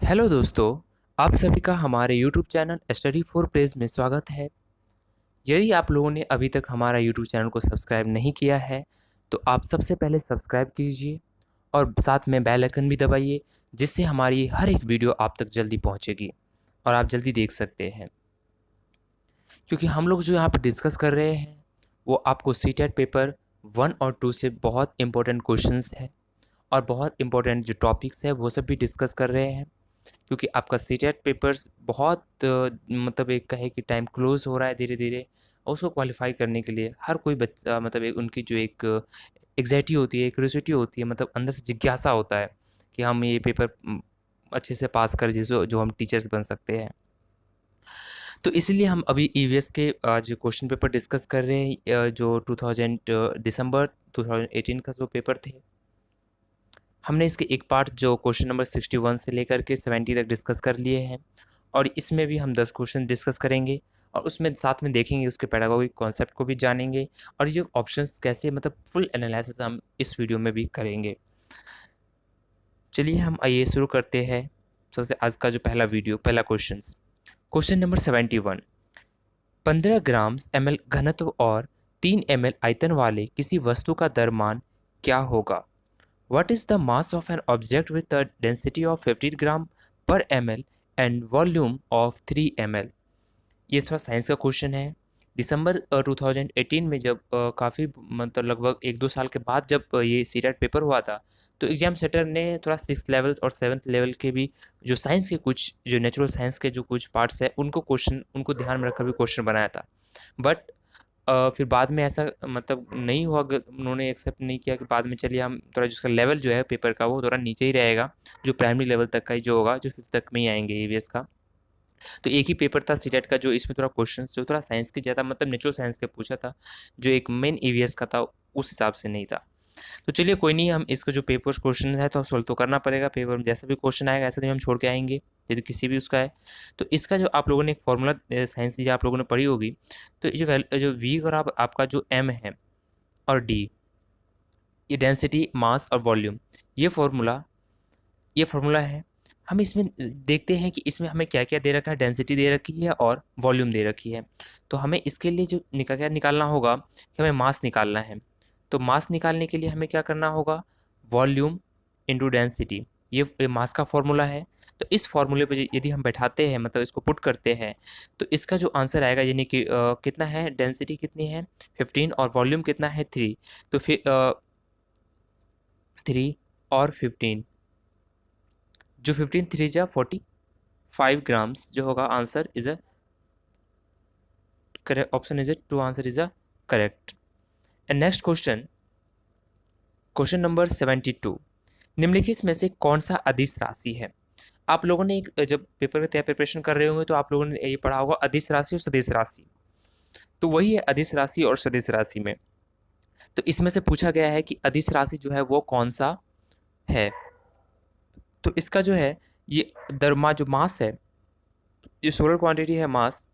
Hello दोस्तों, आप सभी का हमारे YouTube channel study for praise में स्वागत है। यदि आप लोगों ने अभी तक हमारा यूट्यूब चैनल को सब्सक्राइब नहीं किया है तो आप सबसे पहले सब्सक्राइब कीजिए और साथ में बेल आइकन भी दबाइए, जिससे हमारी हर एक वीडियो आप तक जल्दी पहुंचेगी और आप जल्दी देख सकते हैं। क्योंकि हम लोग जो यहाँ पर डिस्कस कर रहे हैं वो आपको सीटेट पेपर 1 और 2 से बहुत इंपॉर्टेंट क्वेश्चंस है और बहुत इंपॉर्टेंट जो टॉपिक्स है वो सब भी डिस्कस कर रहे हैं। क्योंकि आपका सीटेट पेपर्स बहुत मतलब एक कहे कि टाइम क्लोज हो रहा है धीरे धीरे, और उसको क्वालिफाई करने के लिए हर कोई बच्चा मतलब एक उनकी जो एक एग्जाइटी होती है, एक क्यूरियोसिटी होती है, मतलब अंदर से जिज्ञासा होता है कि हम ये पेपर अच्छे से पास कर जिससे जो हम टीचर्स बन सकते हैं। तो इसलिए हम अभी ईवीएस के जो क्वेश्चन पेपर डिस्कस कर रहे हैं, जो 2000 दिसंबर 2018 का जो पेपर थे। हमने इसके एक पार्ट जो क्वेश्चन नंबर 61 से लेकर के 70 तक डिस्कस कर लिए हैं, और इसमें भी हम 10 क्वेश्चन डिस्कस करेंगे और उसमें साथ में देखेंगे उसके पेडागोगिक कॉन्सेप्ट को भी जानेंगे और ये ऑप्शंस कैसे मतलब फुल एनालिसिस हम इस वीडियो में भी करेंगे। चलिए हम आइए शुरू करते हैं। सबसे आज का जो पहला क्वेश्चन नंबर 71। 15 ग्राम ml घनत्व और 3 ml आयतन वाले किसी वस्तु का द्रव्यमान क्या होगा? What is the mass of an object with a density of 50 ग्राम पर ml and volume of 3 ml? ये थोड़ा साइंस का क्वेश्चन है। दिसंबर 2018 में जब काफ़ी मतलब लगभग 1-2 साल के बाद जब ये सीटेट पेपर हुआ था, तो एग्जाम सेटर ने थोड़ा 6th लेवल और 7th लेवल के भी जो साइंस के कुछ जो नेचुरल साइंस के जो कुछ पार्ट्स हैं उनको ध्यान में रखकर भी क्वेश्चन बनाया था। बट फिर बाद में ऐसा मतलब नहीं हुआ, उन्होंने एक्सेप्ट नहीं किया कि बाद में चलिए हम थोड़ा जिसका लेवल जो है पेपर का वो थोड़ा नीचे ही रहेगा, जो प्राइमरी लेवल तक का ही जो होगा, जो 5th तक में ही आएंगे ईवीएस का। तो एक ही पेपर था सीटेट का जो इसमें थोड़ा क्वेश्चंस जो थोड़ा साइंस के ज़्यादा मतलब नेचुरल साइंस के पूछा था, जो एक मेन ईवीएस का था उस हिसाब से नहीं था। तो चलिए कोई नहीं, हम इसका जो पेपर क्वेश्चन है तो सोल्व तो करना पड़ेगा। पेपर में जैसा भी क्वेश्चन आएगा ऐसा नहीं हम छोड़ के आएंगे, यदि किसी भी उसका है। तो इसका जो आप लोगों ने एक फॉर्मूला साइंस जो आप लोगों ने पढ़ी होगी, तो ये जो वी और आपका जो एम है और डी, ये डेंसिटी, मास और वॉल्यूम, ये फॉर्मूला है। हम इसमें देखते हैं कि इसमें हमें क्या क्या दे रखा है। डेंसिटी दे रखी है और वॉल्यूम दे रखी है। तो हमें इसके लिए जो क्या निकालना होगा कि हमें मास निकालना है। तो मास निकालने के लिए हमें क्या करना होगा? वॉल्यूम इंटू डेंसिटी, ये मास का फॉर्मूला है। तो इस फॉर्मूले पे यदि हम बैठाते हैं, मतलब इसको पुट करते हैं, तो इसका जो आंसर आएगा यानी कि कितना है, डेंसिटी कितनी है 15 और वॉल्यूम कितना है 3। तो फिर 3 और 15, जो 15 3 जा 45 ग्राम्स जो होगा answer is A correct option, is A to answer is A correct. And next question number 72। निम्नलिखित में से कौन सा अदिश राशि है? आप लोगों ने एक जब पेपर का तैयार प्रिपरेशन कर रहे होंगे तो आप लोगों ने ये पढ़ा होगा अदिश राशि और सदिश राशि। तो वही है अदिश राशि और सदिश राशि में। तो इसमें से पूछा गया है कि अदिश राशि जो है वो कौन सा है। तो इसका जो है ये दरमा जो मास है, ये सोलर क्वांटिटी है मास,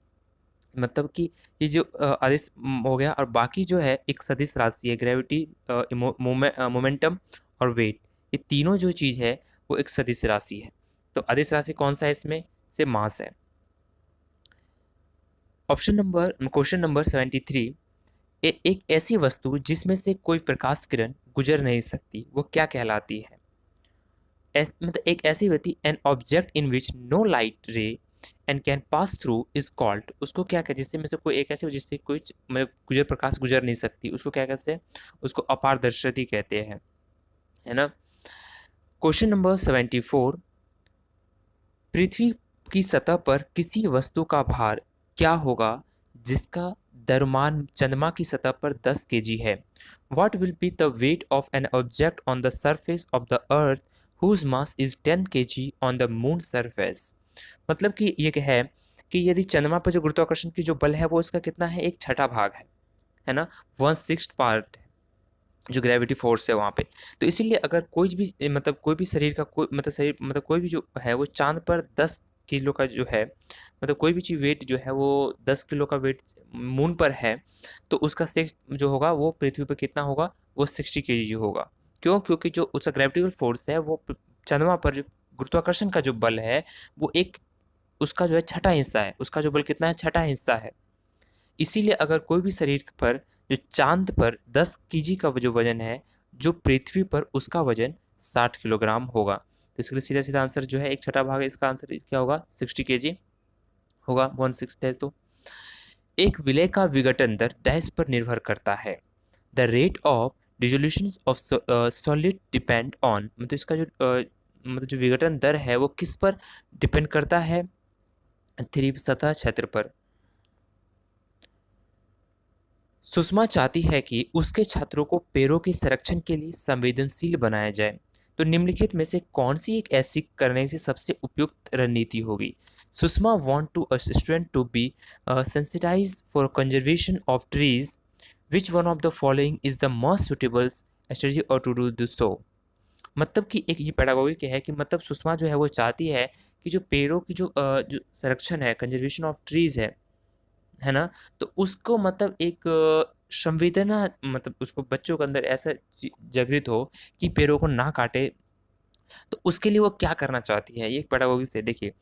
मतलब कि ये जो अदिश हो गया, और बाकी जो है एक सदिश राशि है, ग्रेविटी, मोमेंटम और वेट। ये तीनों जो चीज़ है वो एक सदिश राशि है। तो अदिश राशि कौन सा है? इसमें से मास है। Question number 73। एक ऐसी वस्तु जिसमें से कोई प्रकाश किरण गुजर नहीं सकती वो क्या कहलाती है? मतलब एक ऐसी वस्तु, an object in which no light ray and can pass through is called, उसको क्या कहते हैं? जिससे में से कोई एक ऐसी जिससे कोई गुजर प्रकाश गुजर नहीं सकती, उसको क्या कहते हैं? उसको अपारदर्शिता कहते हैं, है ना। Question number 74। पृथ्वी की सतह पर किसी वस्तु का भार क्या होगा जिसका द्रव्यमान चंद्रमा की सतह पर 10 kg है? What will be the weight of an object on the surface of the earth whose mass is 10 kg on the moon surface? मतलब कि ये क्या है कि यदि चंद्रमा पर जो गुरुत्वाकर्षण की जो बल है वो इसका कितना है? एक छठा भाग है ना, 1/6 पार्ट जो ग्रेविटी फोर्स है वहाँ पे। तो इसीलिए अगर कोई भी मतलब कोई भी शरीर का कोई मतलब शरीर मतलब कोई भी जो है वो चांद पर 10 किलो का जो है, मतलब कोई भी चीज़ वेट जो है वो 10 किलो का वेट मून पर है, तो उसका सिक्स जो होगा वो पृथ्वी पर कितना होगा? वो 60 kg होगा। क्यों? क्योंकि जो उसका ग्रेविटेबल फोर्स है वो चंद्रमा पर जो गुरुत्वाकर्षण का जो बल है वो एक उसका जो है छठा हिस्सा है, उसका जो बल कितना है, छठा हिस्सा है। इसीलिए अगर कोई भी शरीर पर जो चांद पर 10 केजी का जो वजन है, जो पृथ्वी पर उसका वजन 60 किलोग्राम होगा। तो इसके लिए सीधा सीधा आंसर जो है एक छठा भाग है, इसका आंसर क्या होगा, 60 केजी होगा, 16 डैश। तो एक विलय का विघटन दर डैश पर निर्भर करता है। The rate of dissolution of solid depend on, मतलब इसका जो मतलब जो विघटन दर है वो किस पर डिपेंड करता है, थ्री सतह क्षेत्र पर। सुषमा चाहती है कि उसके छात्रों को पैरों के संरक्षण के लिए संवेदनशील बनाया जाए, तो निम्नलिखित में से कौन सी एक ऐसी करने से सबसे उपयुक्त रणनीति होगी। Sushma want to a student to be sensitize for conservation of trees, which one of the following is the most suitable strategy और टू डू सो। मतलब कि एक ये पेडागोगी है कि मतलब सुषमा जो है वो चाहती है कि जो पेड़ों की जो संरक्षण है, कंजर्वेशन ऑफ ट्रीज है ना, तो उसको मतलब एक संवेदना, मतलब उसको बच्चों के अंदर ऐसा जागृत हो कि पेड़ों को ना काटे। तो उसके लिए वो क्या करना चाहती है, ये एक पेडागोगी से देखिए,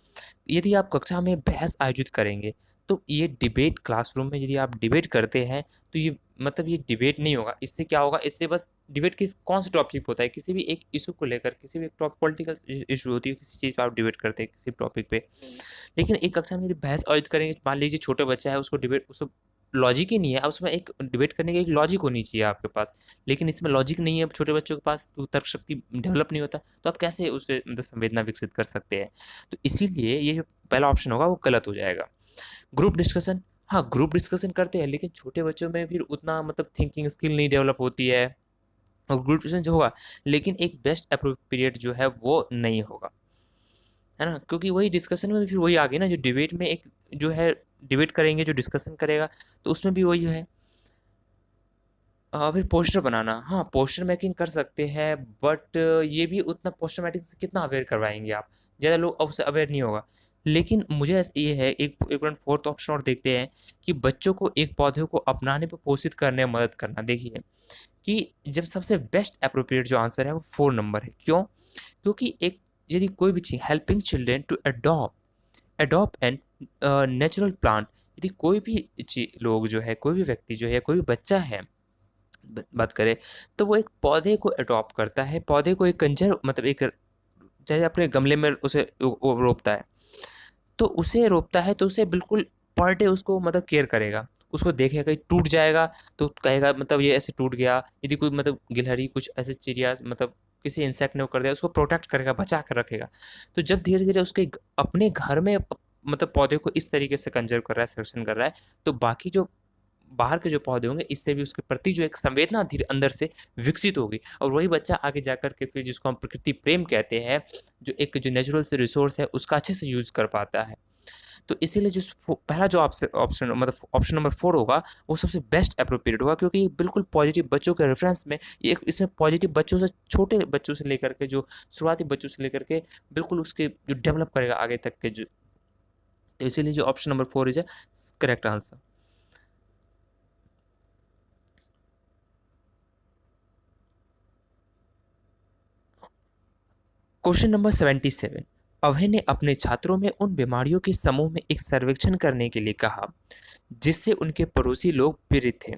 यदि आप कक्षा में बहस आयोजित करेंगे तो ये डिबेट क्लासरूम में यदि आप डिबेट करते हैं तो ये मतलब ये डिबेट नहीं होगा। इससे क्या होगा, इससे बस डिबेट किस कौन सा टॉपिक होता है, किसी भी एक इशू को लेकर, किसी भी एक पॉलिटिकल इशू होती है, किसी चीज़ पर आप डिबेट करते हैं किसी टॉपिक पे। लेकिन एक कक्षा में यदि बहस आयोजित करेंगे, मान लीजिए छोटा बच्चा है, उसको डिबेट, उसको लॉजिक ही नहीं है, अब उसमें एक डिबेट करने की एक लॉजिक होनी चाहिए आपके पास, लेकिन इसमें लॉजिक नहीं है, छोटे बच्चों के पास तो तर्क शक्ति डेवलप नहीं होता, तो आप कैसे उससे मतलब संवेदना विकसित कर सकते हैं। तो इसीलिए ये जो पहला ऑप्शन होगा वो गलत हो जाएगा। ग्रुप डिस्कशन, हाँ ग्रुप डिस्कशन करते हैं, लेकिन छोटे बच्चों में फिर उतना मतलब थिंकिंग स्किल नहीं डेवलप होती है, और ग्रुप डिस्कशन जो होगा, लेकिन एक बेस्ट अप्रोप्रिएट जो है वो नहीं होगा, है ना, क्योंकि वही डिस्कशन में भी फिर वही आ गई ना, जो डिबेट में एक जो है डिबेट करेंगे, जो डिस्कशन करेगा, तो उसमें भी वही है। फिर पोस्टर बनाना, हाँ पोस्टर मेकिंग कर सकते हैं, बट ये भी उतना पोस्टर मेकिंग से कितना अवेयर करवाएंगे आप, ज़्यादा लोग उससे अवेयर नहीं होगा। लेकिन मुझे ये है, एक मिनट फोर्थ ऑप्शन और देखते हैं कि बच्चों को एक पौधे को अपनाने पर पोषित करने में मदद करना। देखिए कि जब सबसे बेस्ट अप्रोप्रिएट जो आंसर है वो 4 नंबर है। क्यों? क्योंकि एक यदि कोई भी चीज़, helping children to adopt and natural plant, यदि कोई भी लोग जो है, कोई भी व्यक्ति जो है, कोई भी बच्चा है बात करें, तो वो एक पौधे को अडॉप्ट करता है, पौधे को एक कंजर मतलब एक, चाहे अपने गमले में उसे रोपता है, तो उसे रोपता है तो उसे बिल्कुल पर डे उसको मतलब केयर करेगा, उसको देखेगा कहीं टूट जाएगा तो कहेगा मतलब ये ऐसे टूट गया, यदि कोई मतलब गिलहरी कुछ ऐसे चिड़िया मतलब किसी इंसेक्ट ने वो कर दिया, उसको प्रोटेक्ट करेगा, बचा कर रखेगा। तो जब धीरे धीरे उसके अपने घर में मतलब पौधे को इस तरीके से कंजर्व कर रहा है, संरक्षण कर रहा है, तो बाकी जो बाहर के जो पौधे होंगे, इससे भी उसके प्रति जो एक संवेदना धीरे अंदर से विकसित होगी, और वही बच्चा आगे जाकर के फिर जिसको हम प्रकृति प्रेम कहते हैं, जो एक जो नेचुरल से रिसोर्स है उसका अच्छे से यूज कर पाता है। तो इसीलिए जो पहला जो ऑप्शन मतलब ऑप्शन नंबर 4 होगा वो सबसे बेस्ट अप्रोप्रिएट होगा, क्योंकि ये बिल्कुल पॉजिटिव बच्चों के रेफरेंस में, ये इसमें पॉजिटिव बच्चों से, छोटे बच्चों से लेकर के, जो शुरुआती बच्चों से लेकर के बिल्कुल उसके जो डेवलप करेगा आगे तक के जो, तो इसीलिए जो option number 4 is correct answer. Question number 77, अभय ने अपने छात्रों में उन बीमारियों के समूह में एक सर्वेक्षण करने के लिए कहा जिससे उनके पड़ोसी लोग पीड़ित थे।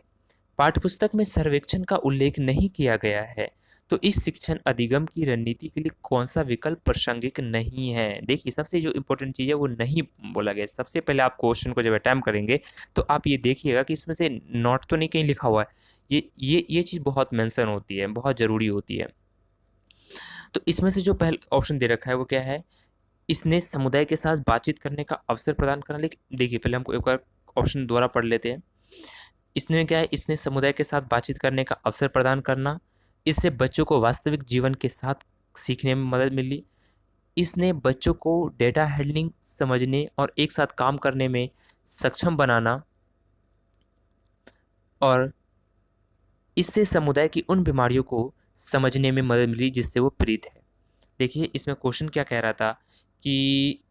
पाठ्यपुस्तक में सर्वेक्षण का उल्लेख नहीं किया गया है, तो इस शिक्षण अधिगम की रणनीति के लिए कौन सा विकल्प प्रासंगिक नहीं है। देखिए सबसे जो इम्पोर्टेंट चीज़ है वो नहीं बोला गया। सबसे पहले आप क्वेश्चन को जब अटैम्प्ट करेंगे तो आप ये देखिएगा कि इसमें से नोट तो नहीं कहीं लिखा हुआ है, ये चीज़ बहुत मेंशन होती है, बहुत ज़रूरी होती है। तो इसमें से जो पहला ऑप्शन दे रखा है वो क्या है, इसने समुदाय के साथ बातचीत करने का अवसर प्रदान करना। लेकिन देखिए पहले हमको एक बार ऑप्शन दोबारा पढ़ लेते हैं। इसने क्या है, इसने समुदाय के साथ बातचीत करने का अवसर प्रदान करना, इससे बच्चों को वास्तविक जीवन के साथ सीखने में मदद मिली, इसने बच्चों को डेटा हैंडलिंग समझने और एक साथ काम करने में सक्षम बनाना, और इससे समुदाय की उन बीमारियों को समझने में मदद मिली जिससे वो पीड़ित है। देखिए इसमें क्वेश्चन क्या कह रहा था कि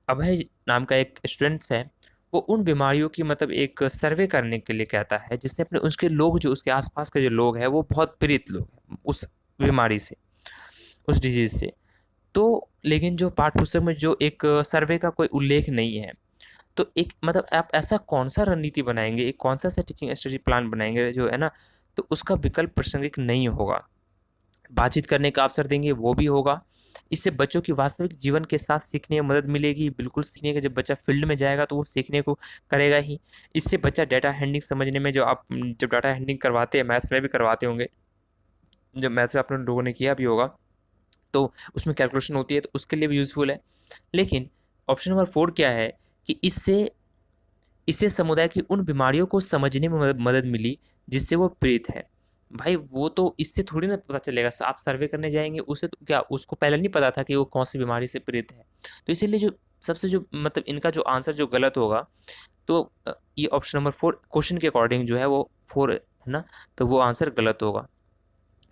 अभय नाम का एक स्टूडेंट्स है, वो उन बीमारियों की मतलब एक सर्वे करने के लिए कहता है जिससे अपने उसके लोग, जो उसके आसपास के जो लोग हैं वो बहुत पीड़ित लोग हैं उस बीमारी से, उस डिजीज़ से। तो लेकिन जो पाठ्य पुस्तक में जो एक सर्वे का कोई उल्लेख नहीं है, तो एक मतलब आप ऐसा कौन सा रणनीति बनाएंगे, एक कौन सा ऐसा टीचिंग स्ट्रेटजी प्लान बनाएंगे जो है ना, तो उसका विकल्प प्रासंगिक नहीं होगा। बातचीत करने का अवसर देंगे वो भी होगा। इससे बच्चों की वास्तविक जीवन के साथ सीखने में मदद मिलेगी, बिल्कुल सीखने का। जब बच्चा फील्ड में जाएगा तो वो सीखने को करेगा ही। इससे बच्चा डाटा हैंडलिंग समझने में, जो आप जब डाटा हैंडलिंग करवाते हैं, मैथ्स में भी करवाते होंगे, जब मैथ्स में आप लोगों ने किया भी होगा, तो उसमें कैलकुलेशन होती है, तो उसके लिए भी यूज़फुल है। लेकिन ऑप्शन नंबर 4 क्या है कि इससे इससे समुदाय की उन बीमारियों को समझने में मदद मिली जिससे वो पीड़ित है। भाई वो तो इससे थोड़ी ना पता चलेगा, आप सर्वे करने जाएंगे उससे तो क्या, उसको पहले नहीं पता था कि वो कौन सी बीमारी से पीड़ित है। तो इसीलिए जो सबसे जो मतलब इनका जो आंसर जो गलत होगा, तो ये ऑप्शन नंबर 4 क्वेश्चन के अकॉर्डिंग जो है वो 4 है ना, तो वो आंसर गलत होगा।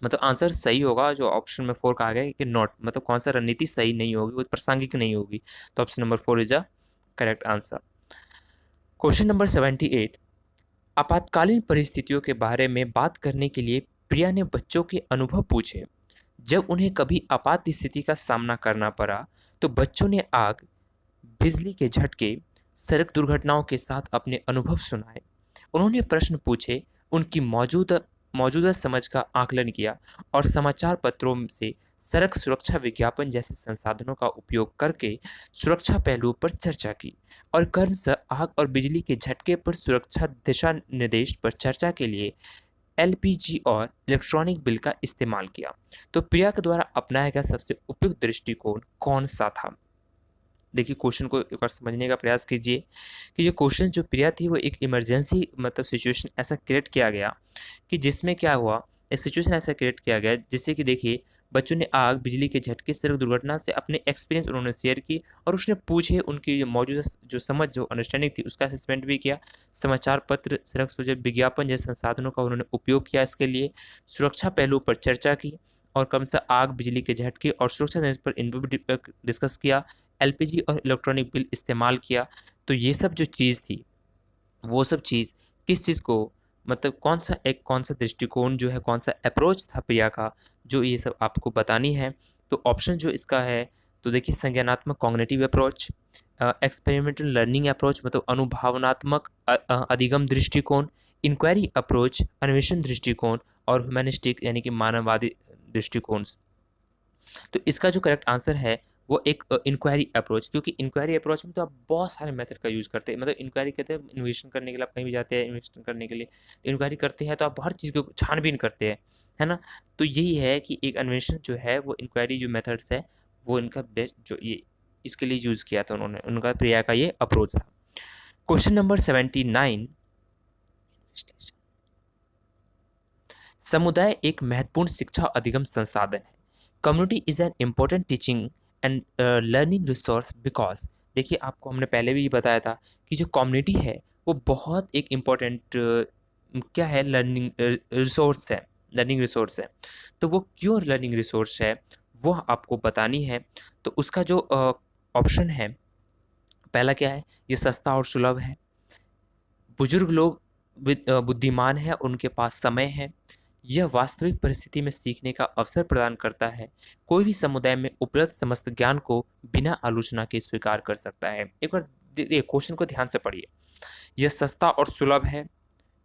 मतलब आंसर सही होगा जो ऑप्शन में 4 कहा गया है कि नॉट, मतलब कौन सा रणनीति सही नहीं होगी, वो प्रासंगिक नहीं होगी। तो option number 4 is A correct answer. Question number 78, आपातकालीन परिस्थितियों के बारे में बात करने के लिए प्रिया ने बच्चों के अनुभव पूछे। जब उन्हें कभी आपात स्थिति का सामना करना पड़ा तो बच्चों ने आग, बिजली के झटके, सड़क दुर्घटनाओं के साथ अपने अनुभव सुनाए। उन्होंने प्रश्न पूछे, उनकी मौजूदा मौजूदा समझ का आकलन किया और समाचार पत्रों से सड़क सुरक्षा विज्ञापन जैसे संसाधनों का उपयोग करके सुरक्षा पहलुओं पर चर्चा की और क्रमशः आग और बिजली के झटके पर सुरक्षा दिशा निर्देश पर चर्चा के लिए एलपीजी और इलेक्ट्रॉनिक बिल का इस्तेमाल किया। तो प्रिया के द्वारा अपनाया गया सबसे उपयुक्त दृष्टिकोण कौन सा था? देखिए क्वेश्चन को एक बार समझने का प्रयास कीजिए कि जो क्वेश्चन जो प्रिया थी वो एक इमरजेंसी मतलब सिचुएशन ऐसा क्रिएट किया गया कि जिसमें क्या हुआ, एक सिचुएशन ऐसा क्रिएट किया गया जिससे कि देखिए बच्चों ने आग, बिजली के झटके, सड़क दुर्घटना से अपने एक्सपीरियंस उन्होंने शेयर की और उसने पूछे, उनकी जो मौजूदा जो समझ जो अंडरस्टैंडिंग थी उसका असेसमेंट भी किया। समाचार पत्र, सड़क सूचना विज्ञापन जैसे संसाधनों का उन्होंने उपयोग किया इसके लिए, सुरक्षा पहलू पर चर्चा की और क्रमशः आग, बिजली के झटके और सुरक्षा पर इनको भी डिस्कस किया, एलपीजी और इलेक्ट्रॉनिक बिल इस्तेमाल किया। तो ये सब जो चीज़ थी, वो सब चीज़ किस चीज़ को मतलब कौन सा दृष्टिकोण जो है, कौन सा अप्रोच था प्रिया का, जो ये सब आपको बतानी है। तो ऑप्शन जो इसका है, तो देखिए संज्ञानात्मक cognitive approach, experimental learning approach मतलब अनुभवनात्मक अधिगम दृष्टिकोण, इंक्वायरी अप्रोच अन्वेषण दृष्टिकोण और ह्यूमैनिस्टिक यानी कि मानववादी दृष्टिकोण। तो इसका जो करेक्ट आंसर है वो एक इंक्वायरी अप्रोच, क्योंकि इंक्वायरी अप्रोच में तो आप बहुत सारे मेथड का यूज़ करते हैं। मतलब इंक्वायरी कहते हैं इन्वेस्टिगेशन करने के लिए, आप कहीं भी जाते हैं इन्वेस्टिगेशन करने के लिए, तो इंक्वायरी करते हैं तो आप हर चीज़ को छानबीन करते हैं, है ना। तो यही है कि एक अन्वेषण जो है वो इंक्वायरी जो मेथड्स है वो इनका बेस्ट जो ये इसके लिए यूज़ किया था उन्होंने, उनका प्रिया का ये अप्रोच था। क्वेश्चन नंबर 79, समुदाय एक महत्वपूर्ण शिक्षा अधिगम संसाधन है। Community is an important teaching and learning resource because, देखिए आपको हमने पहले भी बताया था कि जो कम्युनिटी है वो बहुत एक इम्पोर्टेंट क्या है, लर्निंग रिसोर्स है, लर्निंग रिसोर्स है। तो वो क्यों लर्निंग रिसोर्स है वो आपको बतानी है। तो उसका जो ऑप्शन है, पहला क्या है, ये सस्ता और सुलभ है, बुजुर्ग लोग बुद्धिमान है, उनके पास समय है, यह वास्तविक परिस्थिति में सीखने का अवसर प्रदान करता है, कोई भी समुदाय में उपलब्ध समस्त ज्ञान को बिना आलोचना के स्वीकार कर सकता है। एक बार क्वेश्चन को ध्यान से पढ़िए, यह सस्ता और सुलभ है।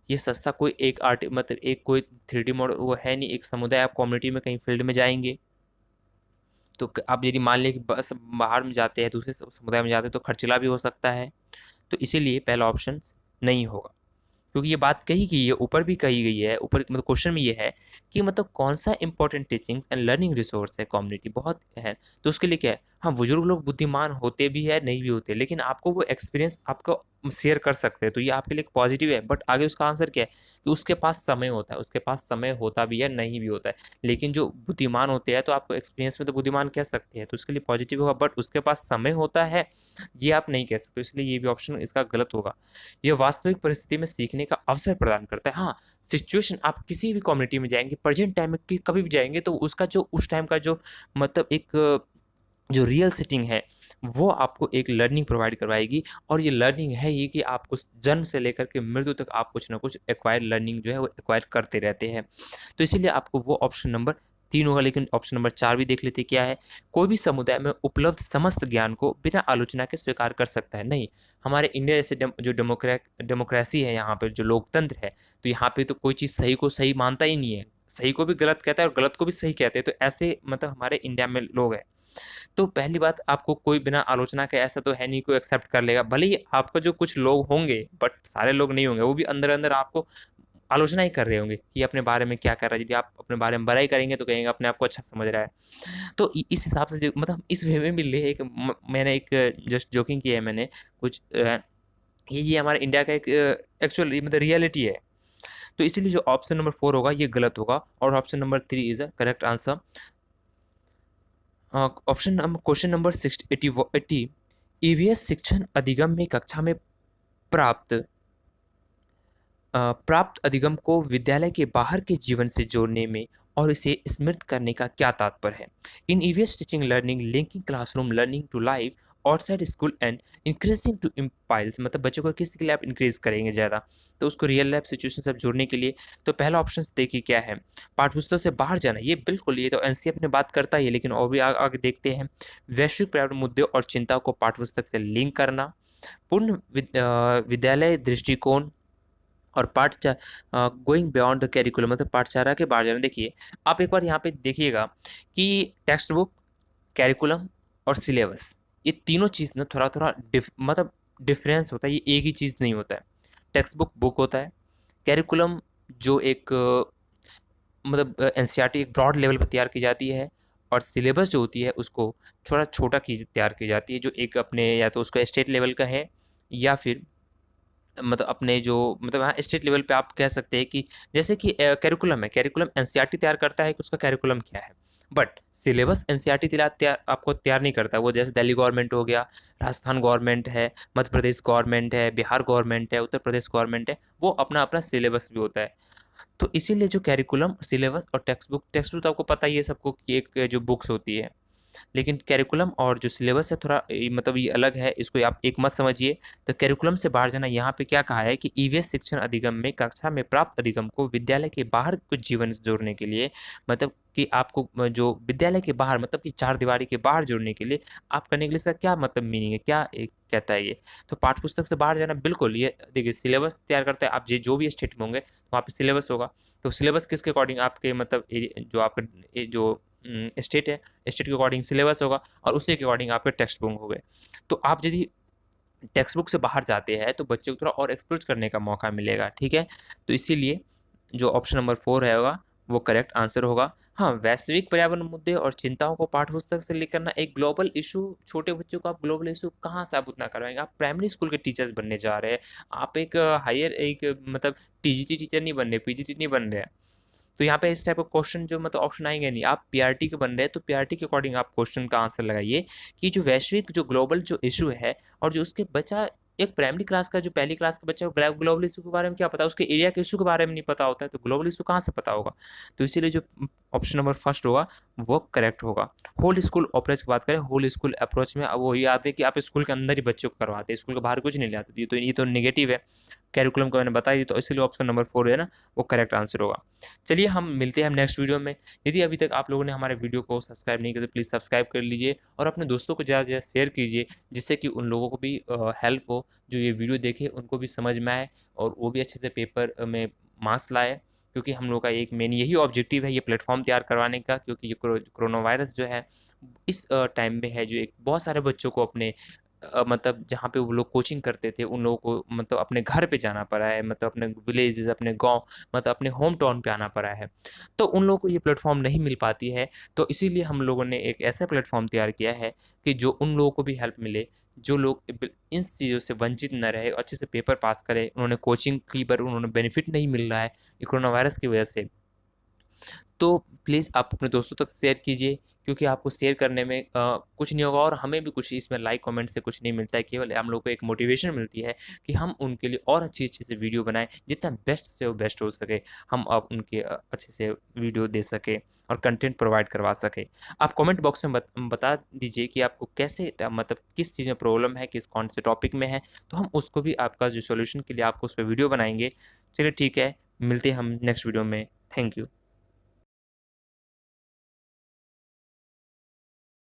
ये सस्ता कोई एक मतलब एक कोई 3D मॉडल वो है नहीं। एक समुदाय, आप कम्युनिटी में कहीं फील्ड में जाएंगे तो आप यदि मान लें कि बस बाहर में जाते हैं, दूसरे समुदाय में जाते हैं तो खर्चीला भी हो सकता है। तो इसीलिए पहला ऑप्शन नहीं होगा, क्योंकि ये बात कही गई है, ऊपर भी कही गई है, ऊपर मतलब क्वेश्चन में ये है कि मतलब कौन सा important teachings and learning resource है, कम्युनिटी बहुत है। तो उसके लिए क्या है, हाँ बुजुर्ग लोग बुद्धिमान होते भी है, नहीं भी होते, लेकिन आपको वो एक्सपीरियंस आपको शेयर कर सकते हैं, तो ये आपके लिए पॉजिटिव है। बट आगे उसका आंसर क्या है कि उसके पास समय होता है, उसके पास समय होता भी है, नहीं भी होता है। लेकिन जो बुद्धिमान होते हैं तो आपको एक्सपीरियंस में तो बुद्धिमान कह सकते हैं, तो उसके लिए पॉजिटिव होगा। बट उसके पास समय होता है ये आप नहीं कह सकते, इसलिए ये भी ऑप्शन इसका गलत होगा। यह वास्तविक परिस्थिति में सीखने का अवसर प्रदान करता है। हाँ, सिचुएशन आप किसी भी कम्युनिटी में जाएंगे, प्रेजेंट टाइम में कभी भी जाएंगे, तो उसका जो उस टाइम का जो मतलब एक जो रियल सेटिंग है वो आपको एक लर्निंग प्रोवाइड करवाएगी। और ये लर्निंग है ही कि आपको जन्म से लेकर के मृत्यु तक आप कुछ ना कुछ एक्वायर लर्निंग जो है वो एक्वायर करते रहते हैं। तो इसीलिए आपको वो ऑप्शन नंबर 3 होगा, लेकिन ऑप्शन नंबर 4 भी देख लेते क्या है। कोई भी समुदाय में उपलब्ध समस्त ज्ञान को बिना आलोचना के स्वीकार कर सकता है। नहीं, हमारे इंडिया जैसे जो डेमोक्रेसी है, यहाँ पे जो लोकतंत्र है, तो यहाँ पे तो कोई चीज़ सही को सही मानता ही नहीं है, सही को भी गलत कहता है और गलत को भी सही कहते हैं। तो ऐसे मतलब हमारे इंडिया में लोग हैं। तो पहली बात, आपको कोई बिना आलोचना के ऐसा तो है नहीं कोई एक्सेप्ट कर लेगा। भले ही आपका जो कुछ लोग होंगे, बट सारे लोग नहीं होंगे, वो भी अंदर अंदर आपको आलोचना ही कर रहे होंगे कि अपने बारे में क्या कर रहा है। यदि आप अपने बारे में बुराई करेंगे तो कहेंगे अपने आप को अच्छा समझ रहा है। तो इस हिसाब से जो मतलब इस वे में भी ले एक मैंने एक जस्ट जोकिंग की है मैंने कुछ ये हमारे इंडिया का एक एक्चुअल मतलब रियलिटी है। तो इसीलिए जो ऑप्शन नंबर 4 होगा ये गलत होगा और option number 3 is A correct answer. Question number 80 EVS शिक्षण अधिगम में कक्षा में प्राप्त अधिगम को विद्यालय के बाहर के जीवन से जोड़ने में और इसे स्मृत करने का क्या तात्पर्य है। In EVS teaching learning linking classroom learning to life outside school and increasing to impulse, मतलब बच्चों को किसी के लिए आप इंक्रीज करेंगे ज़्यादा, तो उसको रियल लाइफ सिचुएशन से जोड़ने के लिए। तो पहला ऑप्शन देखिए क्या है, पाठ्यपुस्तक से बाहर जाना। ये बिल्कुल, ये तो एनसीईआरटी अपने बात करता ही है, लेकिन और भी आगे देखते हैं। वैश्विक पर्यावरण मुद्दे और चिंता को पाठ्यपुस्तक से लिंक करना, पूर्ण विद्यालय दृष्टिकोण और गोइंग बियॉन्ड द कैरिकुलम, मतलब पाठशाला के बाहर जाना। देखिए आप एक बार यहाँ पे देखिएगा कि टेक्स्ट बुक, कैरिकुलम और सिलेबस, ये तीनों चीज़ ना थोड़ा थोड़ा मतलब डिफरेंस होता है, ये एक ही चीज़ नहीं होता है। टेक्स्ट बुक होता है, कैरिकुलम जो एक मतलब एनसीईआरटी एक ब्रॉड लेवल पर तैयार की जाती है, और सिलेबस जो होती है उसको थोड़ा छोटा तैयार की जाती है, जो एक अपने या तो उसका स्टेट लेवल का है या फिर मतलब अपने जो मतलब हाँ स्टेट लेवल पे आप कह सकते हैं कि जैसे कि कैरिकुलम है, कैरिकुलम एनसीईआरटी तैयार करता है कि उसका कैरिकुलम क्या है, बट सिलेबस एनसीईआरटी आपको तैयार नहीं करता। वो जैसे दिल्ली गवर्नमेंट हो गया, राजस्थान गवर्नमेंट है, मध्य प्रदेश गवर्नमेंट है, बिहार गवर्नमेंट है, उत्तर प्रदेश गवर्नमेंट है, वो अपना अपना सिलेबस भी होता है। तो इसीलिए जो कैरिकुलम, सिलेबस और टेक्स्ट बुक तो आपको पता ही है सबको कि एक जो बुक्स होती है, लेकिन कैरिकुलम और जो सिलेबस है थोड़ा मतलब ये अलग है, इसको आप एक मत समझिए। तो कैरिकुलम से बाहर जाना, यहाँ पे क्या कहा है कि ईवीएस शिक्षण अधिगम में कक्षा में प्राप्त अधिगम को विद्यालय के बाहर कुछ जीवन से जोड़ने के लिए, मतलब कि आपको जो विद्यालय के बाहर मतलब कि चार दीवारी के बाहर जोड़ने के लिए आप करने के लिए इसका क्या मतलब मीनिंग है, क्या कहता है ये। तो पाठ्यपुस्तक से बाहर जाना, बिल्कुल ये देखिए सिलेबस तैयार करते हैं आप, जो भी स्टेट में होंगे वहाँ पे सिलेबस होगा। तो सिलेबस किसके अकॉर्डिंग, आपके मतलब जो आपका जो स्टेट है, स्टेट के अकॉर्डिंग सिलेबस होगा और उसी के अकॉर्डिंग आपके टेक्स्ट बुक हो गए। तो आप यदि टेक्स्ट बुक से बाहर जाते हैं तो बच्चे को थोड़ा और एक्सप्लोर करने का मौका मिलेगा, ठीक है। तो इसीलिए जो ऑप्शन नंबर 4 रहेगा वो करेक्ट आंसर होगा। हाँ, वैश्विक पर्यावरण मुद्दे और चिंताओं को पाठ्यपुस्तक से लिंक करना एक ग्लोबल इशू, छोटे बच्चों को आप ग्लोबल इशू कहाँ से आप उतना करवाएंगे। आप प्राइमरी स्कूल के टीचर्स बनने जा रहे हैं, आप एक हायर एक मतलब टीजीटी टीचर नहीं बन रहे, पीजीटी नहीं बन रहे हैं। तो यहाँ पे इस टाइप का क्वेश्चन जो मतलब ऑप्शन आएंगे नहीं, आप पीआरटी के बन रहे हैं तो पीआरटी के अकॉर्डिंग आप क्वेश्चन का आंसर लगाइए कि जो वैश्विक जो ग्लोबल जो इशू है और जो उसके बच्चा एक प्राइमरी क्लास का जो पहली क्लास का बच्चा ग्लोबल इशू के बारे में क्या पता, उसके एरिया के इशू के बारे में नहीं पता होता है, तो ग्लोबल इशू कहाँ से पता होगा। तो इसीलिए जो ऑप्शन नंबर फर्स्ट होगा वो करेक्ट होगा। होल स्कूल अप्रोच की बात करें, होल स्कूल अप्रोच में अब वही आते हैं कि आप स्कूल के अंदर ही बच्चों को करवाते हैं, स्कूल के बाहर कुछ नहीं ले आते, तो ये तो नेगेटिव है। कैरिकुलम को मैंने बता दी, तो इसलिए ऑप्शन नंबर 4 है ना वो करेक्ट आंसर होगा। चलिए हम मिलते हैं नेक्स्ट वीडियो में। यदि अभी तक आप लोगों ने हमारे वीडियो को सब्सक्राइब नहीं किया तो प्लीज़ सब्सक्राइब कर लीजिए और अपने दोस्तों को ज़्यादा से ज़्यादा शेयर कीजिए, जिससे कि उन लोगों को भी हेल्प हो, जो ये वीडियो देखे उनको भी समझ में आए और वो भी अच्छे से पेपर में मार्क्स लाए। क्योंकि हम लोग का एक मेन यही ऑब्जेक्टिव है ये प्लेटफॉर्म तैयार करवाने का, क्योंकि ये कोरोना वायरस जो है इस टाइम में है जो एक बहुत सारे बच्चों को अपने मतलब जहाँ पे वो लोग कोचिंग करते थे उन लोगों को मतलब अपने घर पे जाना पड़ा है, मतलब अपने विलेजेस, अपने गांव, मतलब अपने होम टाउन पे आना पड़ा है। तो उन लोगों को ये प्लेटफॉर्म नहीं मिल पाती है, तो इसीलिए हम लोगों ने एक ऐसा प्लेटफॉर्म तैयार किया है कि जो उन लोगों को भी हेल्प मिले, जो लोग इन चीज़ों से वंचित न रहे, अच्छे से पेपर पास करें। उन्होंने कोचिंग की पर उन्होंने बेनिफिट नहीं मिल रहा है कोरोना वायरस की वजह से। तो प्लीज़ आप अपने दोस्तों तक शेयर कीजिए, क्योंकि आपको शेयर करने में कुछ नहीं होगा और हमें भी कुछ इसमें लाइक कमेंट से कुछ नहीं मिलता है, केवल हम लोग को एक मोटिवेशन मिलती है कि हम उनके लिए और अच्छी अच्छी से वीडियो बनाएं, जितना बेस्ट से वो बेस्ट हो सके, हम आप उनके अच्छे से वीडियो दे सके और कंटेंट प्रोवाइड करवा सके। आप कमेंट बॉक्स में बता दीजिए कि आपको कैसे मतलब किस चीज़ में प्रॉब्लम है, किस कौन से टॉपिक में है, तो हम उसको भी आपका जो सोल्यूशन के लिए आपको उस पर वीडियो बनाएंगे। चलिए ठीक है, मिलते हैं हम नेक्स्ट वीडियो में। Thank you.